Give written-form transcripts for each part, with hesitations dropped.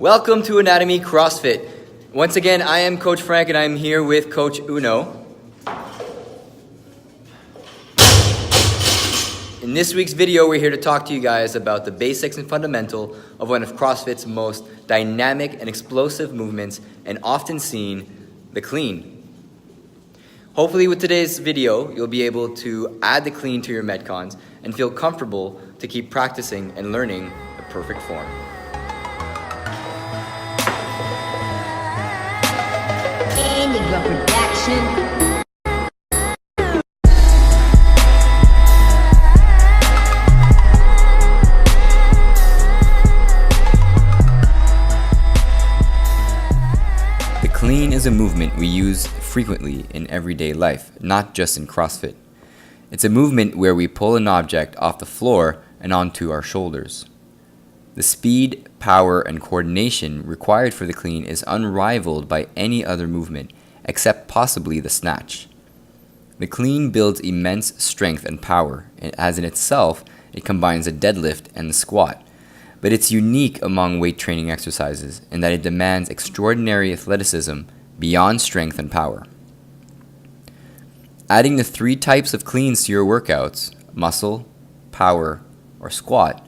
Welcome to Anatomy CrossFit. Once again, I am Coach Frank and I'm here with Coach Uno. In this week's video, we're here to talk to you guys about the basics and fundamental of one of CrossFit's most dynamic and explosive movements and often seen, the clean. Hopefully with today's video, you'll be able to add the clean to your Metcons and feel comfortable to keep practicing and learning the perfect form. The clean is a movement we use frequently in everyday life, not just in CrossFit. It's a movement where we pull an object off the floor and onto our shoulders. The speed, power, and coordination required for the clean is unrivaled by any other movement, except possibly the snatch. The clean builds immense strength and power, as in itself it combines a deadlift and the squat, but it's unique among weight training exercises in that it demands extraordinary athleticism beyond strength and power. Adding the three types of cleans to your workouts, muscle, power, or squat,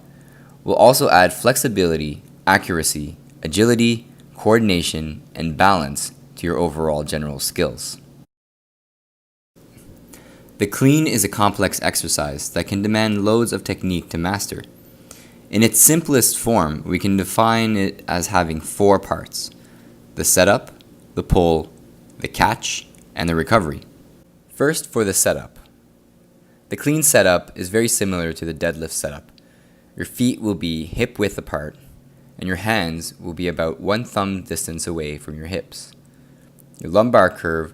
will also add flexibility, accuracy, agility, coordination, and balance to your overall general skills. The clean is a complex exercise that can demand loads of technique to master. In its simplest form, we can define it as having four parts: the setup, the pull, the catch, and the recovery. First, for the setup. The clean setup is very similar to the deadlift setup. Your feet will be hip-width apart, and your hands will be about one thumb distance away from your hips. Your lumbar curve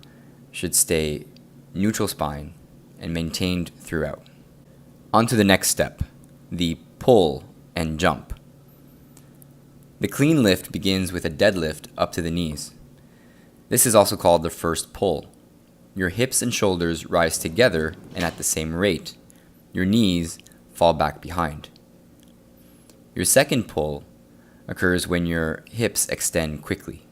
should stay neutral spine and maintained throughout. On to the next step, the pull and jump. The clean lift begins with a deadlift up to the knees. This is also called the first pull. Your hips and shoulders rise together and at the same rate. Your knees fall back behind. Your second pull occurs when your hips extend quickly.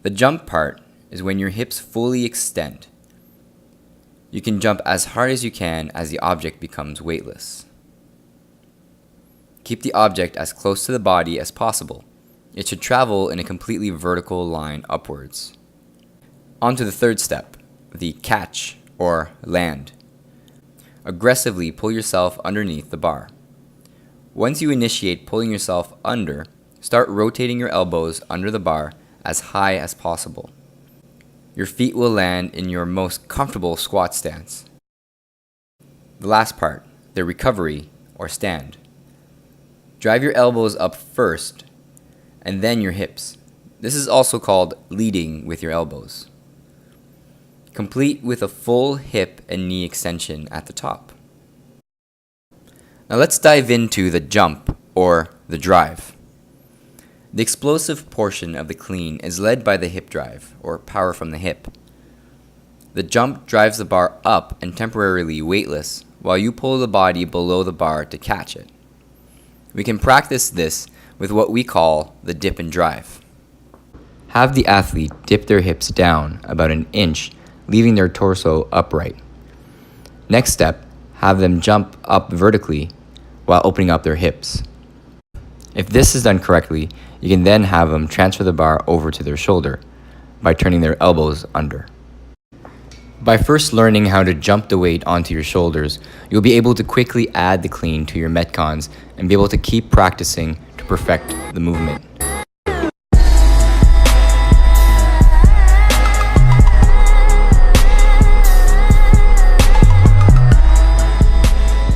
The jump part is when your hips fully extend. You can jump as hard as you can as the object becomes weightless. Keep the object as close to the body as possible. It should travel in a completely vertical line upwards. On to the third step, the catch or land. Aggressively pull yourself underneath the bar. Once you initiate pulling yourself under, start rotating your elbows under the bar as high as possible. Your feet will land in your most comfortable squat stance. The last part, the recovery or stand. Drive your elbows up first and then your hips. This is also called leading with your elbows. Complete with a full hip and knee extension at the top. Now let's dive into the jump or the drive. The explosive portion of the clean is led by the hip drive, or power from the hip. The jump drives the bar up and temporarily weightless, while you pull the body below the bar to catch it. We can practice this with what we call the dip and drive. Have the athlete dip their hips down about an inch, leaving their torso upright. Next step, have them jump up vertically while opening up their hips. If this is done correctly, you can then have them transfer the bar over to their shoulder by turning their elbows under. By first learning how to jump the weight onto your shoulders, you'll be able to quickly add the clean to your Metcons and be able to keep practicing to perfect the movement.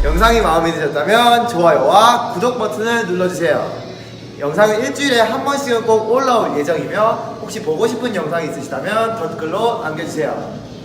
영상이 마음에 드셨다면 좋아요와 구독 버튼을 눌러주세요. 영상은 일주일에 한 번씩은 꼭 올라올 예정이며 혹시 보고 싶은 영상이 있으시다면 댓글로 남겨주세요.